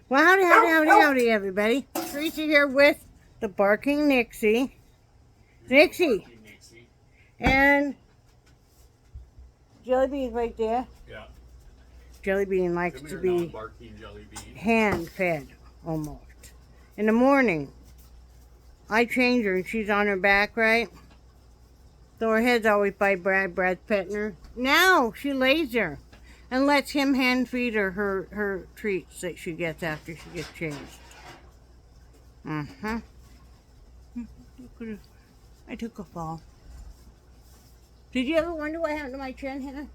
Well, howdy, everybody. Teresa here with the barking Nixie. Nixie. And Jelly Bean's right there. Yeah. Jelly Bean likes to be Jelly Bean. hand-fed, almost. In the morning, I change her and she's on her back, right? So her head's always by Brad. Brad's petting her. Now she lays there and lets him hand feed her treats that she gets after she gets changed. I took a fall. Did you ever wonder what happened to my chin here?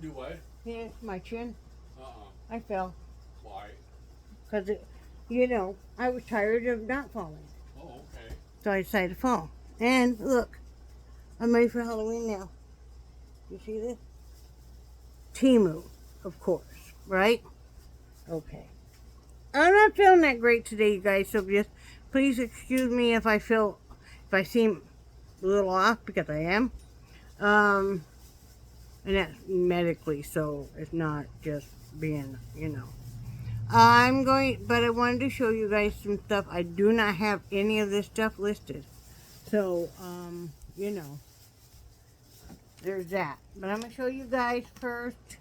Do what? Here, my chin. Uh-uh. I fell. Why? Because, I was tired of not falling. Oh, okay. So I decided to fall. And look, I'm ready for Halloween now. You see this? Timu, of course, right? Okay. I'm not feeling that great today, you guys, so just please excuse me if I seem a little off, because I am. And that's medically, so it's not just being, but I wanted to show you guys some stuff. I do not have any of this stuff listed. So, there's that. But I'm going to show you guys first.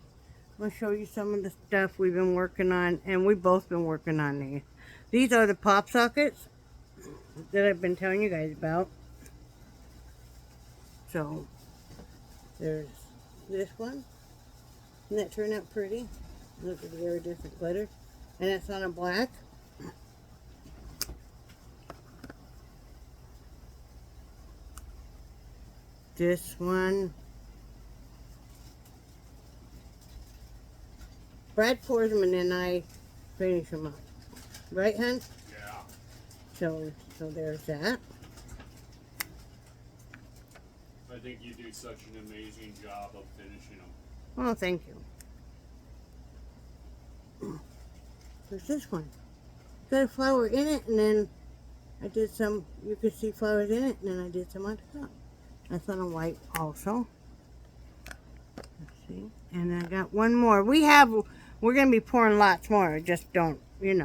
I'm going to show you some of the stuff we've been working on, and we've both been working on these. These are the PopSockets that I've been telling you guys about. So, there's this one. Doesn't that turn out pretty? Look at the iridescent glitter. And it's on a black. This one. Brad pours them and then I finish them up. Right, hun? Yeah. So there's that. I think you do such an amazing job of finishing them. Oh, thank you. There's this one. Got a flower in it, and then I did some, you could see flowers in it, and then I did some on top. That's on a white also. Let's see. And I got one more. We're going to be pouring lots more. Just don't, we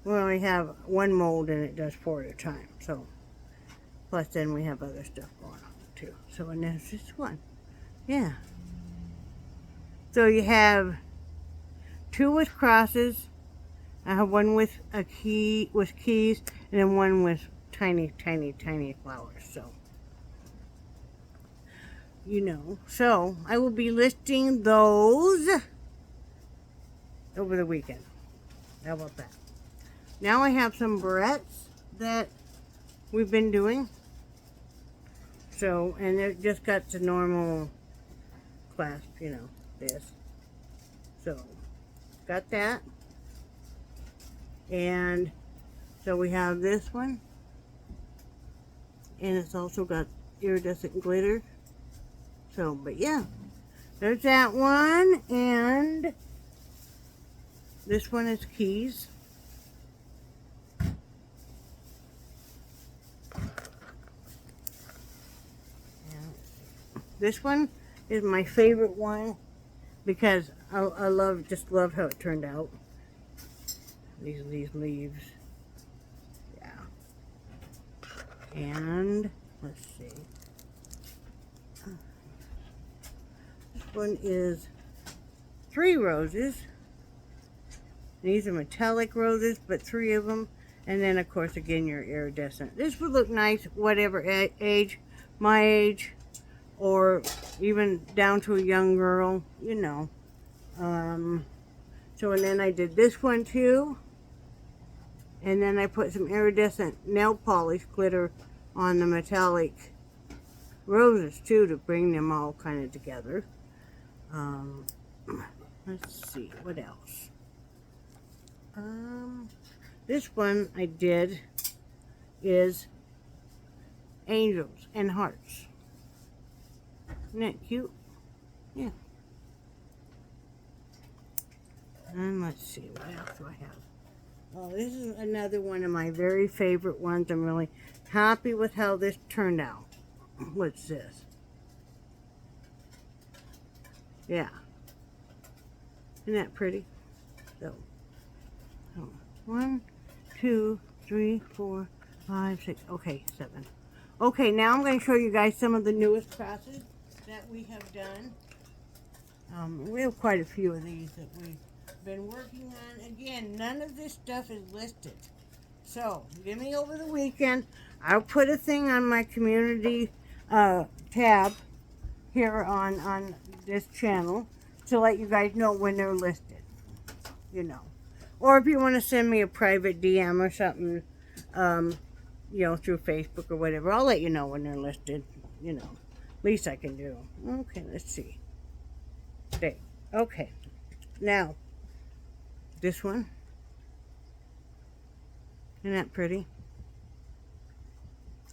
only have one mold and it does 4 at a time. So, plus then we have other stuff going on too. So, and there's this one. Yeah. So you have 2 with crosses. I have one with keys, and then one with tiny flowers. So, So I will be listing those over the weekend. How about that? Now I have some barrettes that we've been doing. So, and it just got the normal clasp, this. So, got that. And so we have this one. And it's also got iridescent glitter. So, but yeah. There's that one. And this one is keys. This one is my favorite one because I just love how it turned out. These leaves. Yeah. And let's see. This one is 3 roses. These are metallic roses, but 3 of them. And then, of course, again, your iridescent. This would look nice, whatever age, my age, or even down to a young girl, So, and then I did this one too. And then I put some iridescent nail polish glitter on the metallic roses too to bring them all kind of together. Let's see, what else? This one I did is angels and hearts. Isn't that cute? Yeah. And let's see, what else do I have? Oh, this is another one of my very favorite ones. I'm really happy with how this turned out. What's this? Yeah. Isn't that pretty? So, So 1, 2, 3, 4, 5, 6. Okay, 7. Okay, now I'm going to show you guys some of the newest crosses that we have done. We have quite a few of these that we've been working on. Again, none of this stuff is listed. So, give me over the weekend. I'll put a thing on my community tab here on this channel to let you guys know when they're listed. You know. Or if you want to send me a private DM or something, you know, through Facebook or whatever, I'll let you know when they're listed. You know, least I can do. Okay, let's see. There. Okay. Now, this one. Isn't that pretty?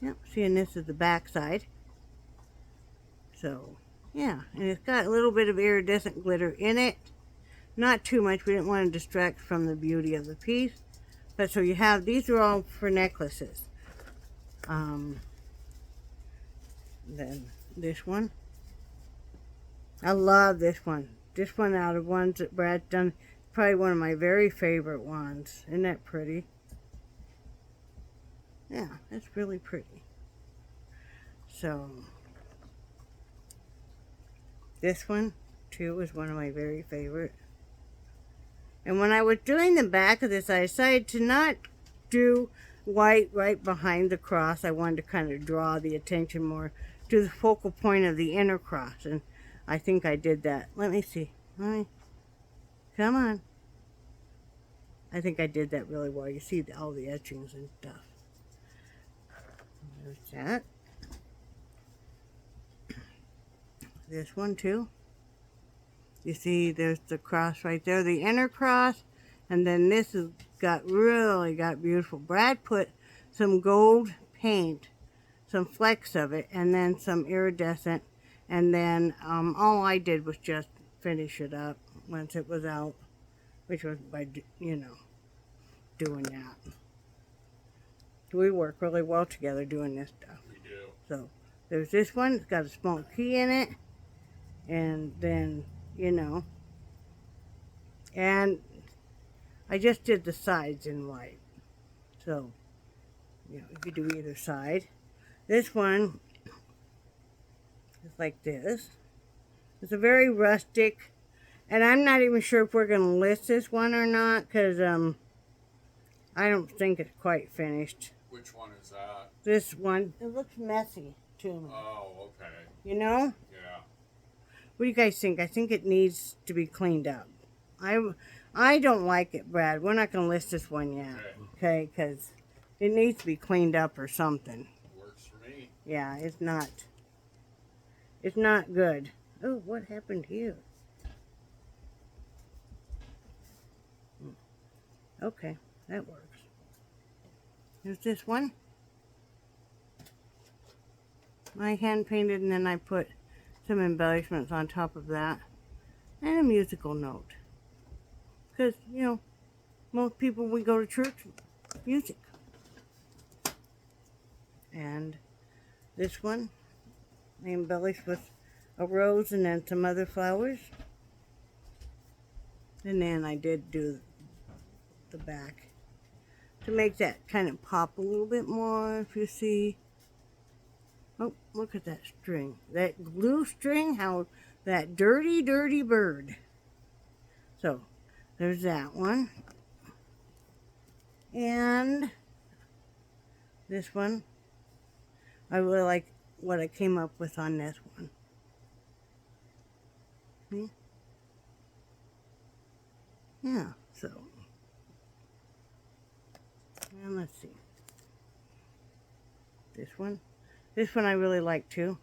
Yep, see, and this is the back side. So, yeah, and it's got a little bit of iridescent glitter in it. Not too much, we didn't want to distract from the beauty of the piece. But so you have, these are all for necklaces. Then this one. I love this one. This one out of ones that Brad's done, probably one of my very favorite ones. Isn't that pretty? Yeah, that's really pretty. So, this one, too, is one of my very favorite. And when I was doing the back of this, I decided to not do white right behind the cross. I wanted to kind of draw the attention more to the focal point of the inner cross. And I think I did that. Let me see. Come on. I think I did that really well. You see all the etchings and stuff. There's that. This one too. You see there's the cross right there, the inner cross, and then this has really got beautiful. Brad put some gold paint, some flecks of it, and then some iridescent, and then all I did was just finish it up once it was out, which was by, you know, doing that. We work really well together doing this stuff. We do. So there's this one. It's got a small key in it. And then, you know, and I just did the sides in white. So, you know, you could do either side. This one is like this. It's a very rustic, and I'm not even sure if we're going to list this one or not, because I don't think it's quite finished. Which one is that? This one. It looks messy to me. Oh, okay. You know? Yeah. What do you guys think? I think it needs to be cleaned up. I don't like it, Brad. We're not going to list this one yet. Okay? Because it needs to be cleaned up or something. Works for me. Yeah, it's not. It's not good. Oh, what happened here? Okay, that works. There's this one. I hand painted and then I put some embellishments on top of that. And a musical note. Because, you know, most people, we go to church, music. And this one, I embellished with a rose and then some other flowers. And then I did do the back to make that kind of pop a little bit more, if you see. Oh, look at that string. That glue string, how that dirty, dirty bird. So, there's that one. And this one. I really like what I came up with on this one. See? Yeah, so. And let's see. This one. This one I really like too.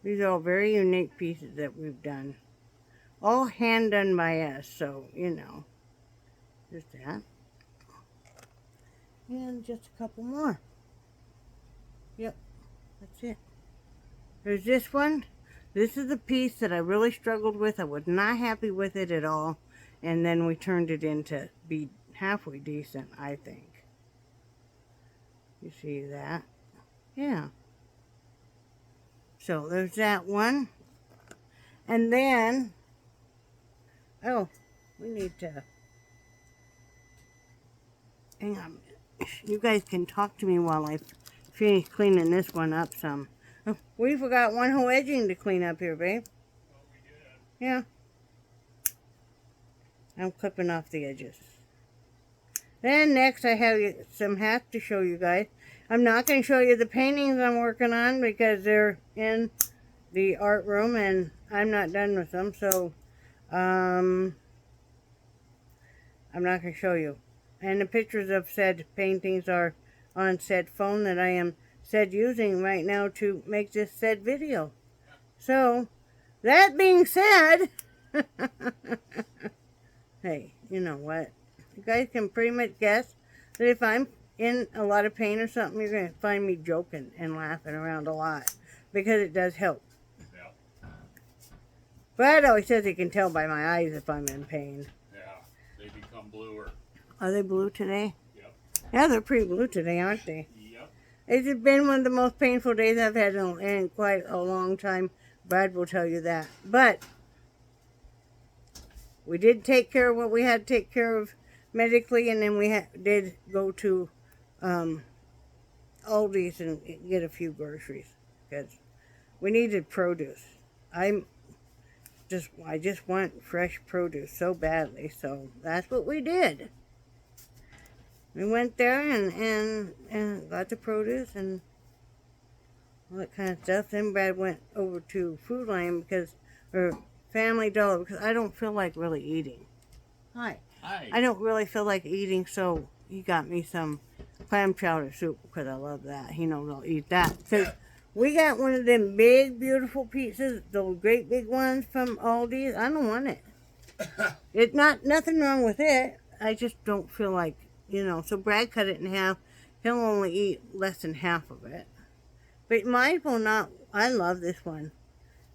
These are all very unique pieces that we've done. All hand done by us, so, you know. There's that. And just a couple more. Yep, that's it. There's this one. This is the piece that I really struggled with. I was not happy with it at all. And then we turned it into be halfway decent, I think. You see that? Yeah. So there's that one. And then, oh, we need to hang on. You guys can talk to me while I finish cleaning this one up some. Oh, we forgot one whole edging to clean up here, babe. Oh, we did. Yeah. I'm clipping off the edges. Then next I have some hats to show you guys. I'm not going to show you the paintings I'm working on because they're in the art room and I'm not done with them. So, I'm not going to show you. And the pictures of said paintings are on said phone that I am said using right now to make this said video. So, that being said, hey, you know what? You guys can pretty much guess that if I'm in a lot of pain or something, you're going to find me joking and laughing around a lot because it does help. Yeah. Brad always says he can tell by my eyes if I'm in pain. Yeah. They become bluer. Are they blue today? Yep. Yeah, they're pretty blue today, aren't they? Yep. It's been one of the most painful days I've had in quite a long time. Brad will tell you that. But we did take care of what we had to take care of medically, and then we did go to Aldi's and get a few groceries because we needed produce. I just want fresh produce so badly, so that's what we did. We went there and got the produce and all that kind of stuff. Then Brad went over to Food Lion or Family Dollar because I don't feel like really eating. Hi. Hi. I don't really feel like eating, so he got me some clam chowder soup because I love that. He knows I'll eat that. Because we got one of them big, beautiful pizzas, those great big ones from Aldi's. I don't want it. It's nothing wrong with it. I just don't feel like, So Brad cut it in half. He'll only eat less than half of it. But mine will not. I love this one.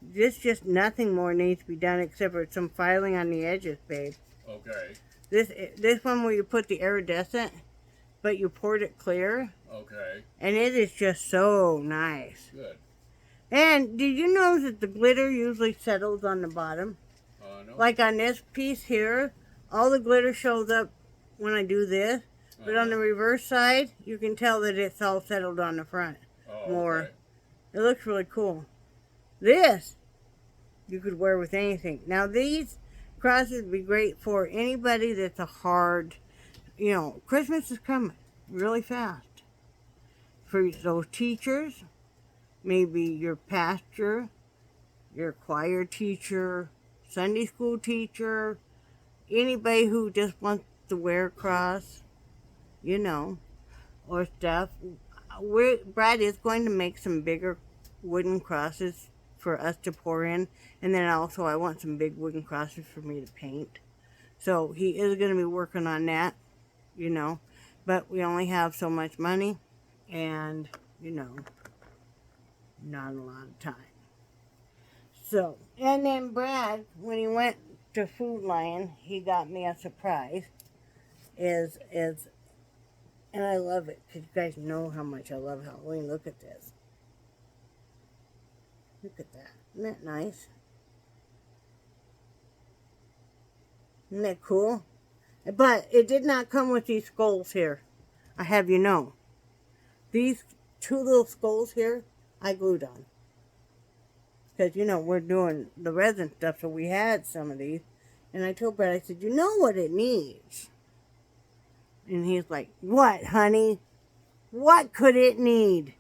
This just nothing more needs to be done except for some filing on the edges, babe. Okay. This one where you put the iridescent, but you poured it clear. Okay. And it is just so nice. Good. And did you know that the glitter usually settles on the bottom? No. Like on this piece here, all the glitter shows up when I do this. But on the reverse side, you can tell that it's all settled on the front more. Okay. It looks really cool. This, you could wear with anything. Now these crosses would be great for anybody that's a hard, Christmas is coming really fast. For those teachers, maybe your pastor, your choir teacher, Sunday school teacher, anybody who just wants to wear a cross, or stuff. Brad is going to make some bigger wooden crosses for us to pour in. And then also I want some big wooden crosses for me to paint. So he is going to be working on that, But we only have so much money and, not a lot of time. So, and then Brad, when he went to Food Lion, he got me a surprise. And I love it because you guys know how much I love Halloween. Look at this. Look at that. Isn't that nice? Isn't that cool? But it did not come with these skulls here. I have you know. These two little skulls here, I glued on. Because, we're doing the resin stuff, so we had some of these. And I told Brad, I said, you know what it needs? And he's like, what, honey? What could it need?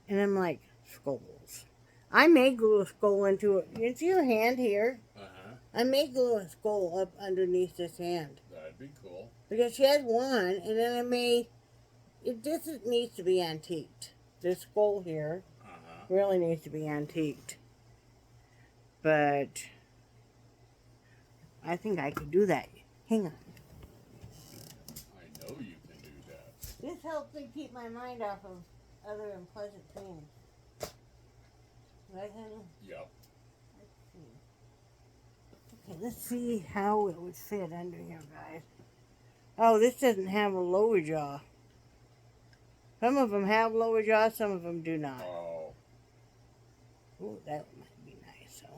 And I'm like, skulls. I may glue a skull into it. You see your hand here? Uh-huh. I may glue a skull up underneath this hand. That'd be cool. Because she has one, and then this needs to be antiqued. This skull here really needs to be antiqued. But I think I could do that. Hang on. I know you can do that. This helps me keep my mind off of other unpleasant things. Right, honey? Yep. Okay, let's see how it would fit under here, guys. Oh, this doesn't have a lower jaw. Some of them have lower jaw, some of them do not. Oh. Ooh, that might be nice, so.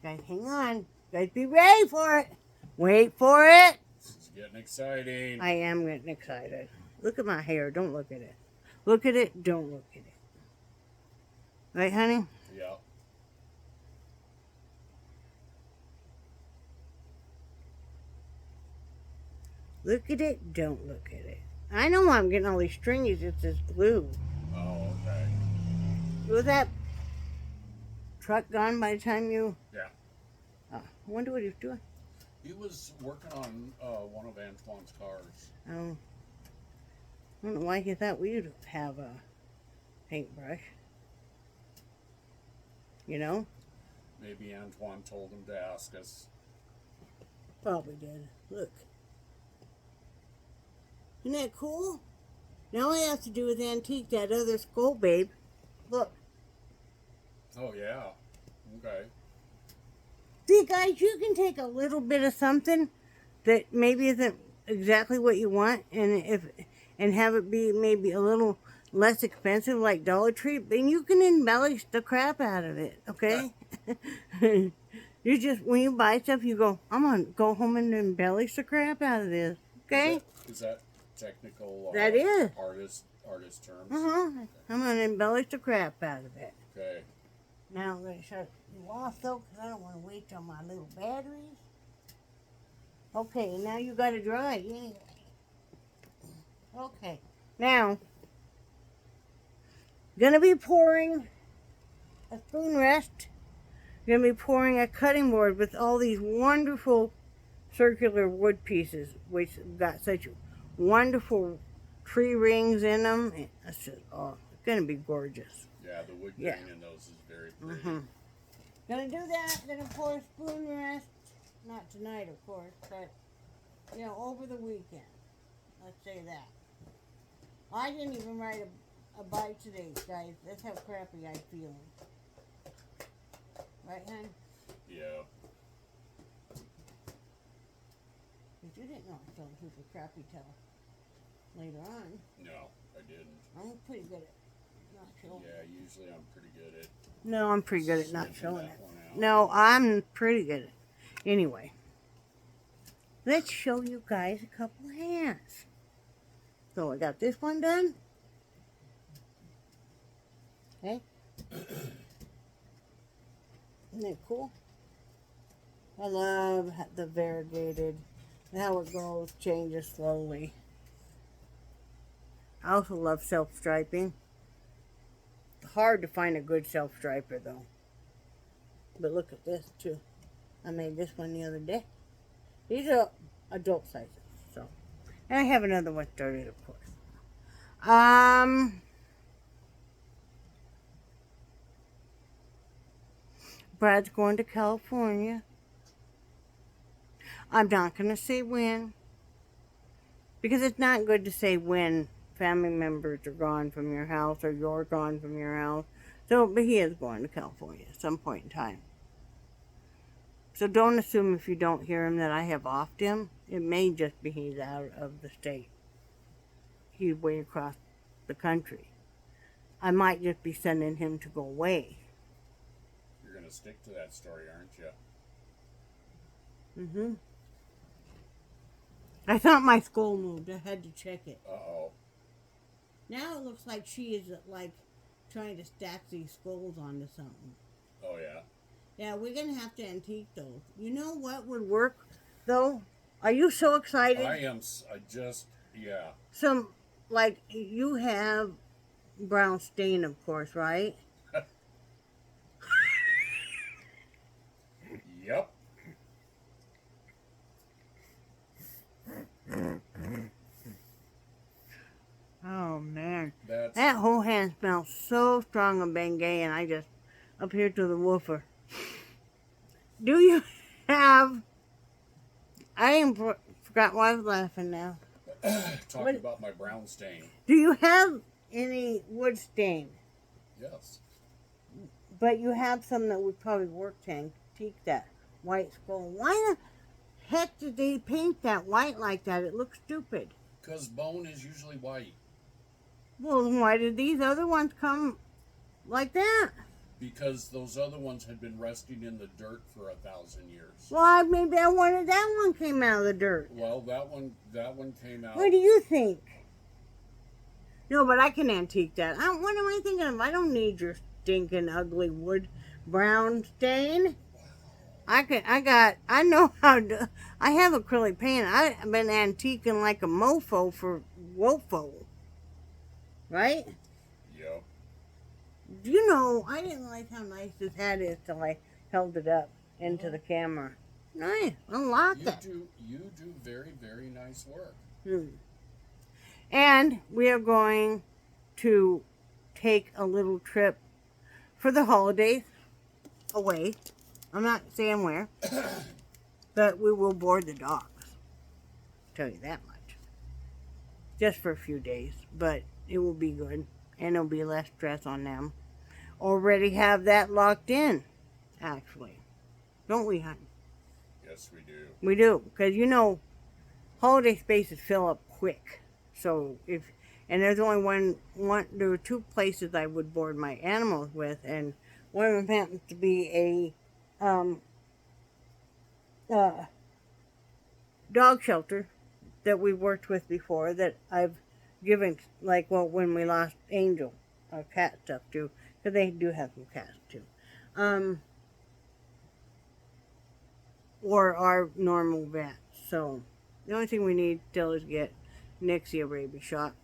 Guys, hang on. Guys, be ready for it. Wait for it. getting exciting. I am getting excited. Look at my hair. Don't look at it. Look at it. Don't look at it. Right, honey? Yeah. Look at it. Don't look at it. I know why I'm getting all these stringies. It's this glue. Oh, okay. Was that truck gone by the time you... Yeah. Oh, I wonder what he was doing. He was working on one of Antoine's cars. Oh. I don't know why he thought we'd have a paintbrush. You know? Maybe Antoine told him to ask us. Probably did. Look. Isn't that cool? Now all I have to do is antique that other skull, babe. Look. Oh, yeah. Okay. See, guys, you can take a little bit of something that maybe isn't exactly what you want, and have it be maybe a little less expensive, like Dollar Tree. Then you can embellish the crap out of it. Okay. You just, when you buy stuff, you go, I'm gonna go home and embellish the crap out of this. Okay. Is that technical? That is. Artist terms. Okay. I'm gonna embellish the crap out of it. Okay. Now I'm gonna shut you off though, because I don't want to wait till my little batteries. Okay, now you got to dry anyway. Okay, now gonna be pouring a spoon rest. Gonna be pouring a cutting board with all these wonderful circular wood pieces, which got such wonderful tree rings in them. It's just, oh, it's gonna be gorgeous. Yeah, the wood grain in those is very pretty. Gonna do that. Gonna pour a spoon rest. Not tonight, of course, but you know, over the weekend. Let's say that. I didn't even write a bite today, guys. That's how crappy I'm feeling. Right, hon? Yeah. But you didn't know I was feeling super crappy till later on. No, I didn't. I'm pretty good at not showing. Yeah, usually I'm pretty good at. No, I'm pretty good at not sniffing showing that it. one out. No, I'm pretty good at it. Anyway, let's show you guys a couple hands. So I got this one done. Okay. Isn't that cool? I love the variegated, how it goes, changes slowly. I also love self-striping. Hard to find a good self-striper though. But look at this too. I made this one the other day. These are adult sizes, so. And I have another one started, of course. Brad's going to California. I'm not going to say when, because it's not good to say when family members are gone from your house or you're gone from your house. So, but he is going to California at some point in time. So don't assume if you don't hear him that I have offed him. It may just be he's out of the state. He's way across the country. I might just be sending him to go away. You're going to stick to that story, aren't you? Mm-hmm. I thought my skull moved. I had to check it. Uh-oh. Now it looks like she is like trying to stack these skulls onto something. Oh, yeah? Yeah, we're going to have to antique those. You know what would work, though? Are you so excited? Yeah. Some, like, you have brown stain, of course, right? Yep. Oh, man. That's... That whole hand smells so strong of Bengay, and I just up here to the woofer. Do you have... forgot why I was laughing now. Talking about my brown stain. Do you have any wood stain? Yes. But you have some that would probably work to antique that white skull. Why the heck did they paint that white like that? It looks stupid. Because bone is usually white. Well, why did these other ones come like that? Because those other ones had been resting in the dirt for 1,000 years. Well, maybe I wanted that one came out of the dirt. Well, that one came out. What do you think? No, but I can antique that. What am I thinking of? I don't need your stinking ugly wood brown stain. I know how to. I have acrylic paint. I've been antiquing like a mofo for wofo. Right? Yep. You know, I didn't like how nice this hat is till I held it up into the camera. Nice. I like it. You do very, very nice work. And we are going to take a little trip for the holidays away. I'm not saying where, but we will board the dogs. Tell you that much. Just for a few days, but it will be good, and it'll be less stress on them. Already have that locked in, actually. Don't we, hon? Yes, we do. We do, because you know, holiday spaces fill up quick. So and there's only there were two places I would board my animals with, and one of them happens to be a dog shelter that we worked with before that I've given, when we lost Angel, our cat stuff too, because they do have some cats too. Or our normal vet. So the only thing we need still is get Nixie a rabies shot.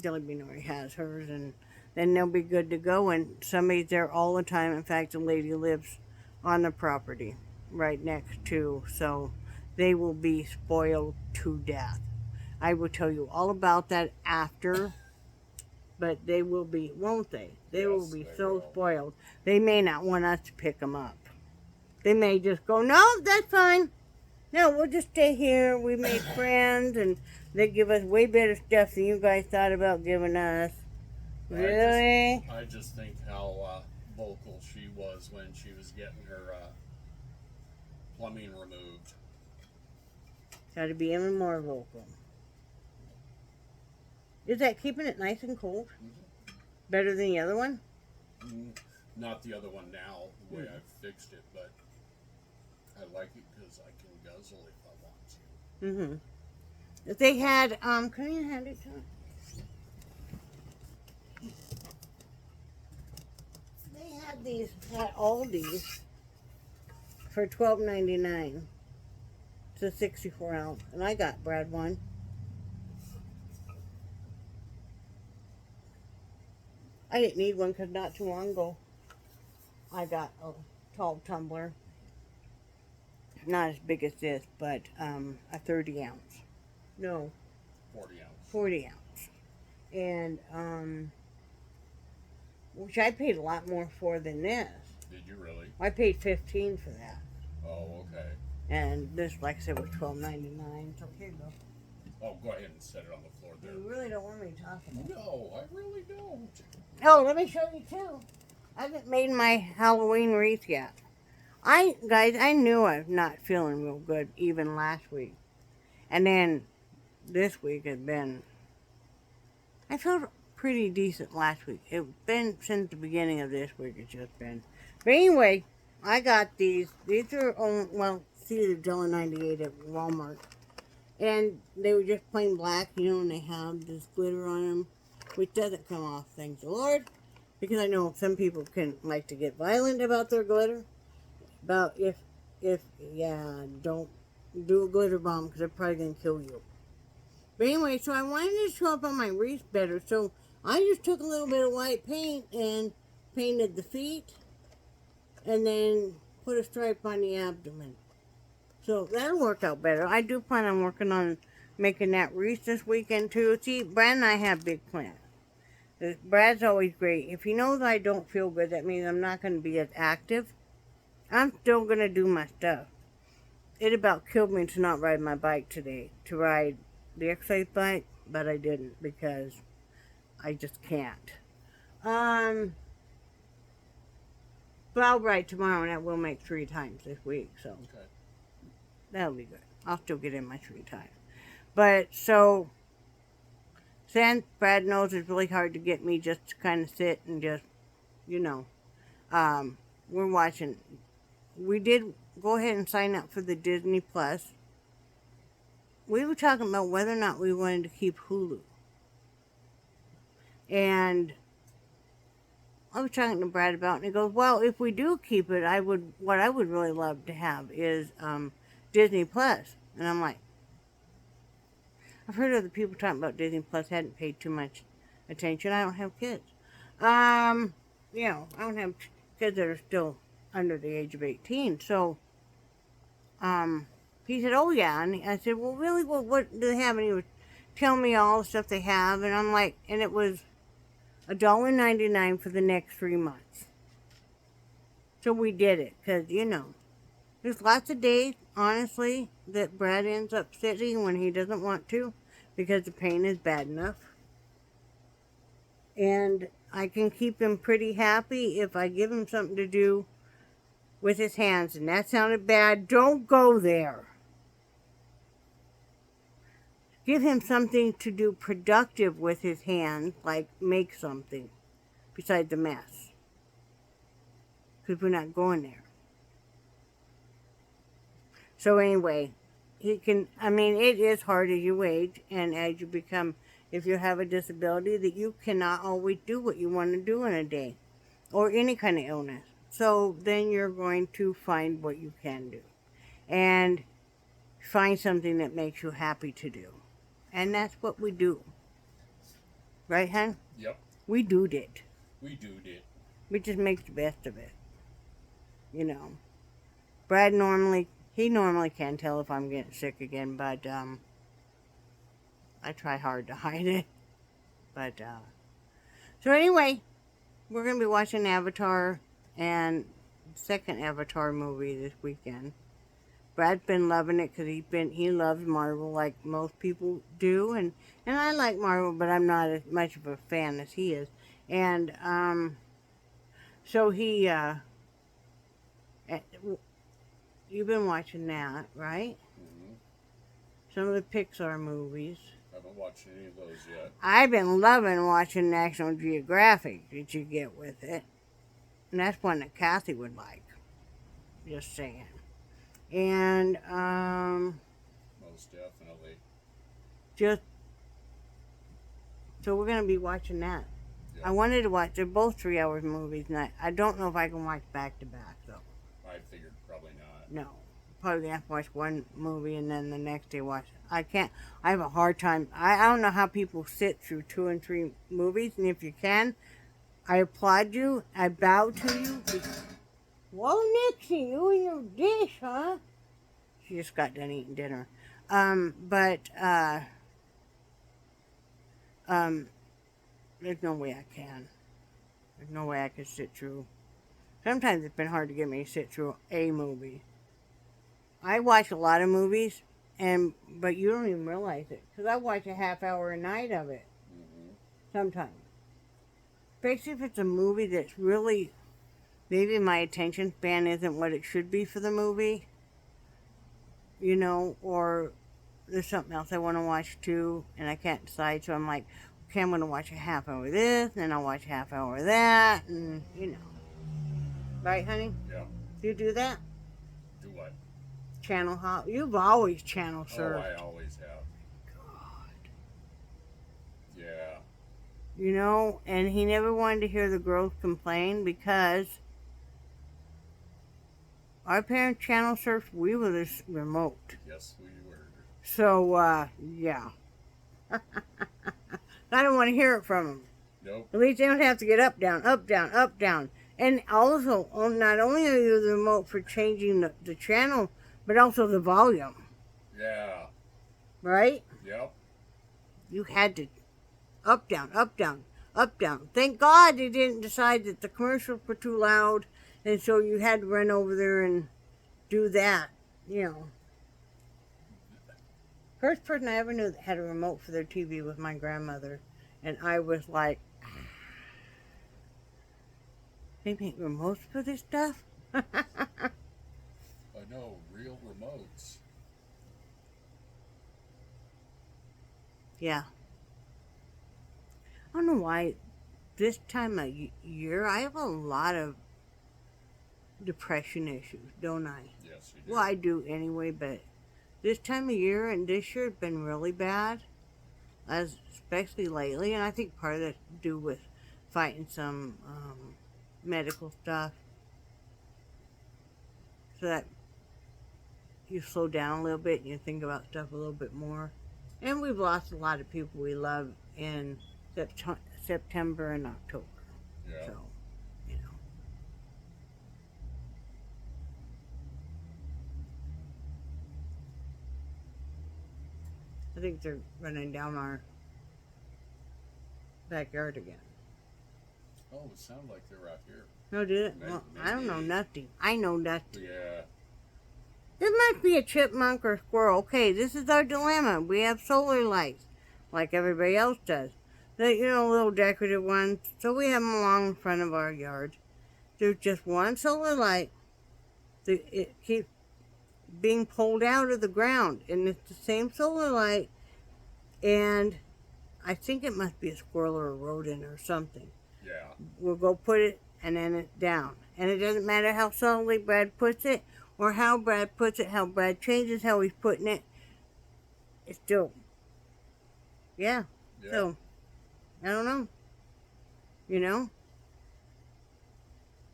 Jelly Bean already has hers, and then they'll be good to go. And somebody's there all the time. In fact, the lady lives on the property right next to, so they will be spoiled to death. I will tell you all about that after, but they will be, won't they? They will be so spoiled. They may not want us to pick them up. They may just go, no, that's fine. No, we'll just stay here. We made friends, and they give us way better stuff than you guys thought about giving us. Really? I just think how vocal she was when she was getting her plumbing removed. Got to be even more vocal. Is that keeping it nice and cold? Mm-hmm. Better than the other one? Not the other one now, the way I've fixed it, but I like it because I can guzzle if I want to. Mm-hmm. If they had, can you hand it to me? They had these at Aldi's for $12.99. It's a 64 ounce, and I got Brad one. I didn't need one because not too long ago I got a tall tumbler. Not as big as this, but a 30 ounce. No. 40 ounce. 40 ounce. And, which I paid a lot more for than this. Did you really? I paid $15 for that. Oh, okay. And this, like I said, was $12.99. So here you go. Oh, go ahead and set it on the floor there. You really don't want me to talk about it. No, I really don't. Oh, let me show you too. I haven't made my Halloween wreath yet. Guys, I knew I was not feeling real good even last week. And then this week has been, I felt pretty decent last week. It's been since the beginning of this week, it's just been. But anyway, I got these. These are, they're $1.98 at Walmart. And they were just plain black, and they have this glitter on them, which doesn't come off, thank the Lord. Because I know some people can like to get violent about their glitter. About don't do a glitter bomb because they're probably going to kill you. But anyway, so I wanted to show up on my wreath better, so I just took a little bit of white paint and painted the feet, and then put a stripe on the abdomen. So that'll work out better. I do plan on working on making that wreath this weekend too. See, Brad and I have big plans. Brad's always great. If he knows I don't feel good, that means I'm not going to be as active. I'm still going to do my stuff. It about killed me to not ride my bike today. To ride the exercise bike, but I didn't because I just can't. But I'll ride tomorrow, and that will make 3 times this week, so Okay. That'll be good. I'll still get in my 3 times. But so, since Brad knows it's really hard to get me just to kind of sit and just, We're watching. We did go ahead and sign up for the Disney Plus. We were talking about whether or not we wanted to keep Hulu. And I was talking to Brad about it, and he goes, well, if we do keep it, what I would really love to have is Disney Plus. And I'm like, I've heard other people talking about Disney Plus, hadn't paid too much attention. I don't have kids. I don't have kids that are still under the age of 18. So, he said, oh yeah. And I said, well, really, what do they have? And he would tell me all the stuff they have. And I'm like, and it was $1.99 for the next 3 months. So we did it, because, there's lots of days, honestly, that Brad ends up sitting when he doesn't want to, because the pain is bad enough. And I can keep him pretty happy if I give him something to do with his hands. And that sounded bad. Don't go there. Give him something to do productive with his hands, like make something besides the mess. Because we're not going there. So anyway, it is hard as you age and as you become, if you have a disability, that you cannot always do what you want to do in a day. Or any kind of illness. So then you're going to find what you can do. And find something that makes you happy to do. And that's what we do. Right, hon? Yep. We do it. We do it. We just make the best of it. Brad normally can tell if I'm getting sick again, but I try hard to hide it. But so anyway, we're gonna be watching Avatar and the second Avatar movie this weekend. Brad's been loving it because he loves Marvel like most people do, and I like Marvel, but I'm not as much of a fan as he is. And so he you've been watching that, right? Mm-hmm. Some of the Pixar movies. I haven't watched any of those yet. I've been loving watching National Geographic that you get with it. And that's one that Kathy would like. Just saying. And, most definitely. So we're going to be watching that. Yep. I wanted to watch, they're both 3-hour movies, and I don't know if I can watch back to back, though. I figured probably not. No. Probably going to have to watch one movie and then the next day watch. I can't, I have a hard time. I don't know how people sit through 2 and 3 movies, and if you can, I applaud you. I bow to you. Whoa, Nixie, you and your dish, huh? She just got done eating dinner. There's no way I can. There's no way I could sit through. Sometimes it's been hard to get me to sit through a movie. I watch a lot of movies, but you don't even realize it. Because I watch a half hour a night of it. Mm-hmm. Sometimes. Especially if it's a movie that's really, maybe my attention span isn't what it should be for the movie. Or there's something else I want to watch too, and I can't decide, so I'm like, okay, I'm going to watch a half hour of this, and then I'll watch a half hour of that, and, Right, honey? Yeah. Do you do that? Do what? Channel hop? You've always channel surfed. Oh, I always have. God. Yeah. And he never wanted to hear the girls complain because our parents channel surfed, we were this remote. Yes, we were. So, yeah. I don't want to hear it from them. Nope. At least they don't have to get up, down, up, down, up, down. And also, not only are you the remote for changing the channel, but also the volume. Yeah. Right? Yep. You had to up, down, up, down, up, down. Thank God they didn't decide that the commercials were too loud, and so you had to run over there and do that, First person I ever knew that had a remote for their TV was my grandmother, and I was like, they make remotes for this stuff? I know, real remotes. Yeah. I don't know why this time of year I have a lot of depression issues, don't I? Yes, you do. Well, I do anyway, but this time of year and this year has been really bad, as especially lately, and I think part of that to do with fighting some medical stuff, so that you slow down a little bit and you think about stuff a little bit more. And we've lost a lot of people we love in September and October. Yeah. So, you know. I think they're running down our backyard again. Oh, it sounded like they were out here. No, did it? Maybe, Well, I don't know maybe. nothing. I know nothing. Yeah. There must be a chipmunk or squirrel. Okay, this is our dilemma. We have solar lights, like everybody else does. The, little decorative ones. So we have them along the front of our yard. There's just one solar light. It keeps being pulled out of the ground, and it's the same solar light. And I think it must be a squirrel or a rodent or something. Yeah. We'll go put it, and then it's down. And it doesn't matter how subtly Brad puts it, or how Brad puts it, how Brad changes how he's putting it. It's still, yeah. So, I don't know.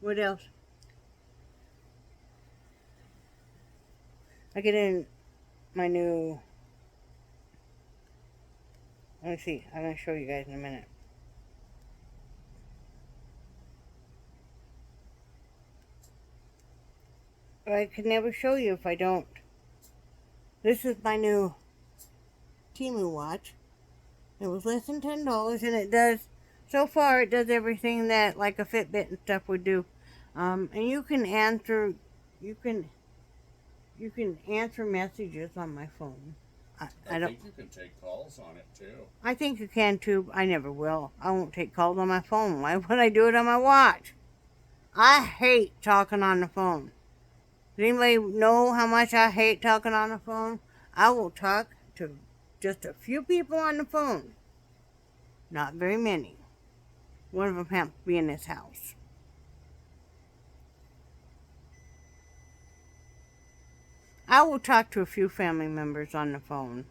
What else? I get in my new, let me see, I'm going to show you guys in a minute. I could never show you if I don't. This is my new Temu watch. It was less than $10, and it does, so far, it does everything that like a Fitbit and stuff would do. And you can answer messages on my phone. I think you can take calls on it too. I think you can too. I never will. I won't take calls on my phone. Why would I do it on my watch? I hate talking on the phone. Does anybody know how much I hate talking on the phone? I will talk to just a few people on the phone. Not very many. One of them happens to be in this house. I will talk to a few family members on the phone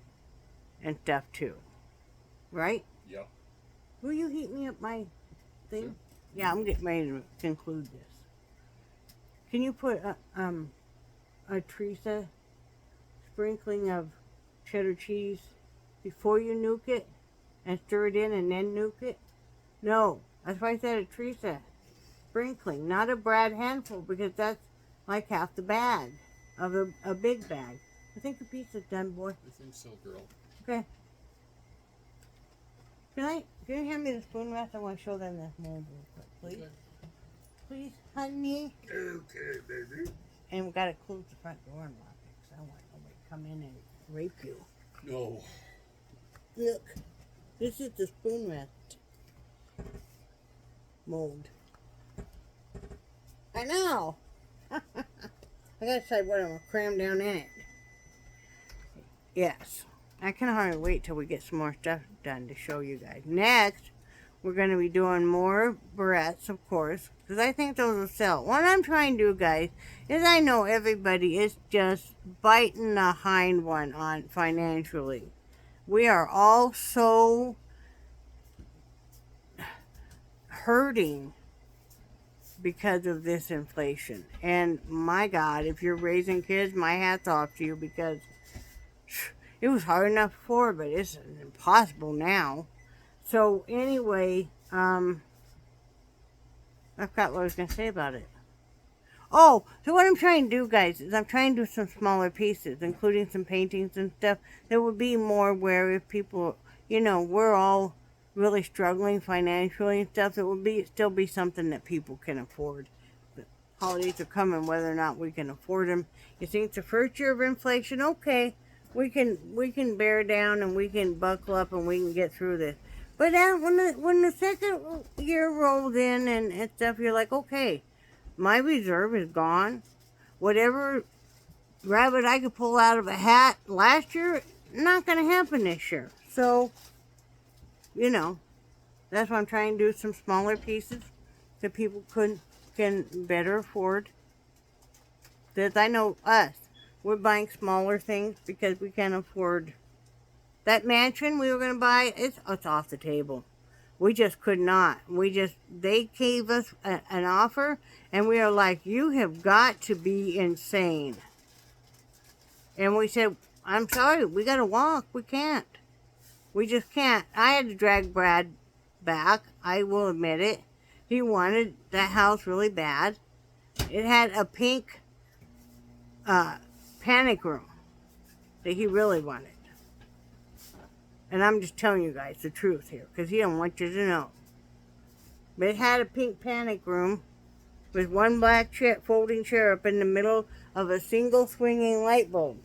and stuff too. Right? Yep. Will you heat me up my thing? Sure. Yeah, I'm getting ready to conclude this. Can you put a Teresa sprinkling of cheddar cheese before you nuke it and stir it in and then nuke it? No, that's why I said a Teresa sprinkling, not a Brad handful, because that's like half the bag of a big bag. I think the pizza's done, boy. I think so, girl. Okay. Can you hand me the spoon rest? I want to show them this mold real quick, please. Okay. Please, honey. Okay, baby. And we gotta close the front door and lock it, because I don't want nobody to come in and rape you. No. Look, this is the spoon rest mold. I know. I gotta decide what I'm gonna cram down in it. Yes, I can hardly wait till we get some more stuff done to show you guys. Next, we're gonna be doing more Barrettes, of course, because I think those will sell. What I'm trying to do, guys, is I know everybody is just biting the hind one on financially. We are all so hurting because of this inflation. And my God, if you're raising kids, my hat's off to you, because it was hard enough before, but it's impossible now. So anyway, I forgot what I was going to say about it. Oh, so what I'm trying to do, guys, is I'm trying to do some smaller pieces, including some paintings and stuff that would be more where if people, we're all really struggling financially and stuff, it would still be something that people can afford. The holidays are coming, whether or not we can afford them. You think it's the first year of inflation? Okay, we can bear down and we can buckle up and we can get through this. But when the second year rolls in and stuff, you're like, okay, my reserve is gone. Whatever rabbit I could pull out of a hat last year, not going to happen this year. So, that's why I'm trying to do some smaller pieces that people can better afford. this. I know us. We're buying smaller things because we can't afford that mansion we were going to buy. It's off the table. We just could not. They gave us an offer, and we are like, you have got to be insane. And we said, I'm sorry, we got to walk. We can't. We just can't. I had to drag Brad back. I will admit it. He wanted that house really bad. It had a pink panic room that he really wanted. And I'm just telling you guys the truth here, because he don't want you to know. But it had a pink panic room with one black folding chair up in the middle of a single swinging light bulb.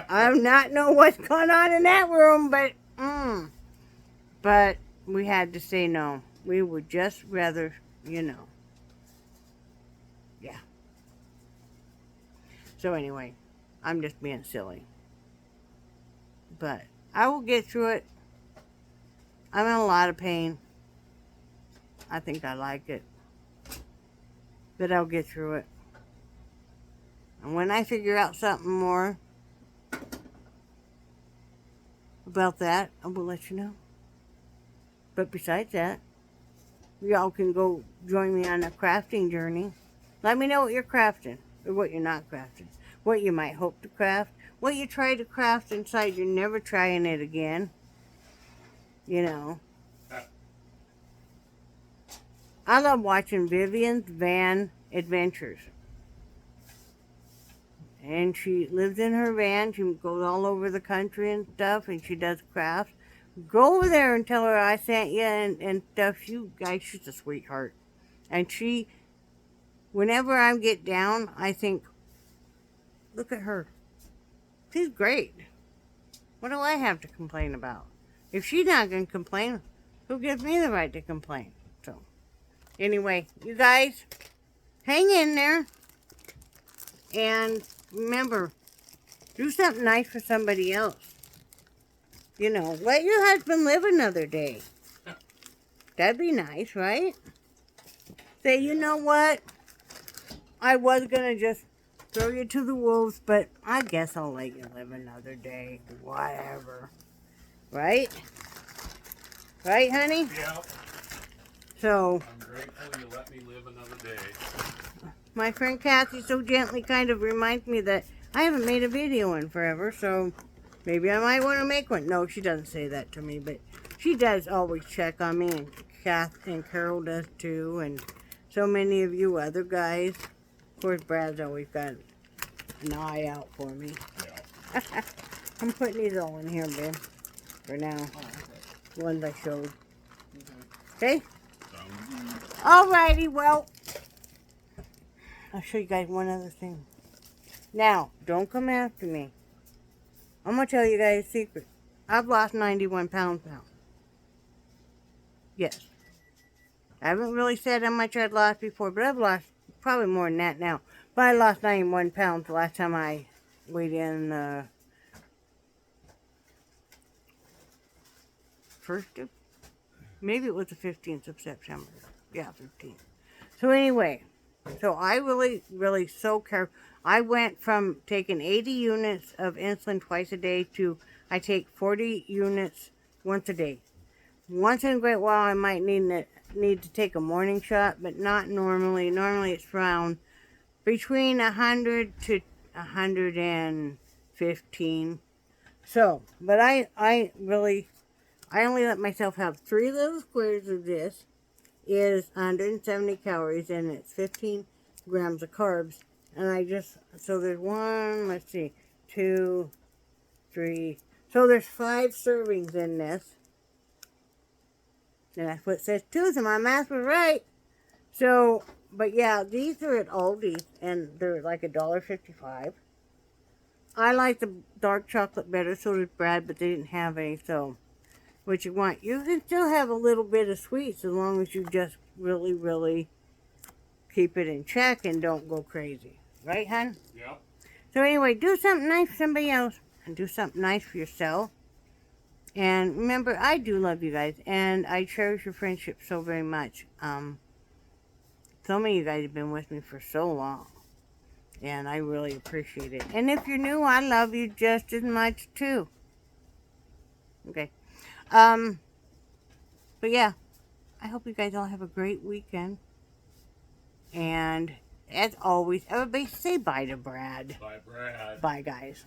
I do not know what's going on in that room, but we had to say no. We would just rather, yeah. So anyway, I'm just being silly. But I will get through it. I'm in a lot of pain. I think I like it. But I'll get through it. And when I figure out something more about that, I will let you know. But besides that, y'all can go join me on a crafting journey. Let me know what you're crafting, or what you're not crafting. What you might hope to craft. What you try to craft inside, you're never trying it again. You know. I love watching Vivian's van adventures. And she lives in her van. She goes all over the country and stuff, and she does crafts. Go over there and tell her I sent you and stuff. She's a sweetheart. And whenever I get down, I think, look at her. She's great. What do I have to complain about? If she's not going to complain, who gives me the right to complain? So, anyway, you guys, hang in there. And remember, do something nice for somebody else. You know, let your husband live another day. That'd be nice, right? Say, you know what? I was going to just throw you to the wolves, but I guess I'll let you live another day. Whatever. Right? Right, honey? Yeah. So, I'm grateful you let me live another day. My friend Kathy so gently kind of reminds me that I haven't made a video in forever, so maybe I might want to make one. No, she doesn't say that to me, but she does always check on me, and Kath and Carol does too, and so many of you other guys. Of course, Brad's always got an eye out for me. Yeah. I'm putting these all in here, babe, for now. Oh, okay. The ones I showed. Okay? Sounds good. Alrighty, well, I'll show you guys one other thing. Now, don't come after me. I'm going to tell you guys a secret. I've lost 91 pounds now. Yes. I haven't really said how much I'd lost before, but I've lost probably more than that now. But I lost 91 pounds the last time I weighed in maybe it was the 15th of September. Yeah, 15th. So anyway, so I really so careful. I went from taking 80 units of insulin twice a day to I take 40 units once a day. Once in a great while, I might need to take a morning shot, but not normally. Normally, it's around between 100 to 115. So, but I only let myself have 3 little squares of this. Is 170 calories, and it's 15 grams of carbs. And so there's 1, let's see, 2, 3. So there's 5 servings in this. And that's what it says too, so my math was right. So, but yeah, these are at Aldi's, and they're like $1.55. I like the dark chocolate better, so does Brad, but they didn't have any, so what you want. You can still have a little bit of sweets as long as you just really keep it in check and don't go crazy. Right, hon? Yep. So anyway, do something nice for somebody else and do something nice for yourself. And remember, I do love you guys, and I cherish your friendship so very much. So many of you guys have been with me for so long. And I really appreciate it. And if you're new, I love you just as much too. Okay. But yeah, I hope you guys all have a great weekend. And as always, everybody say bye to Brad. Bye, Brad. Bye, guys.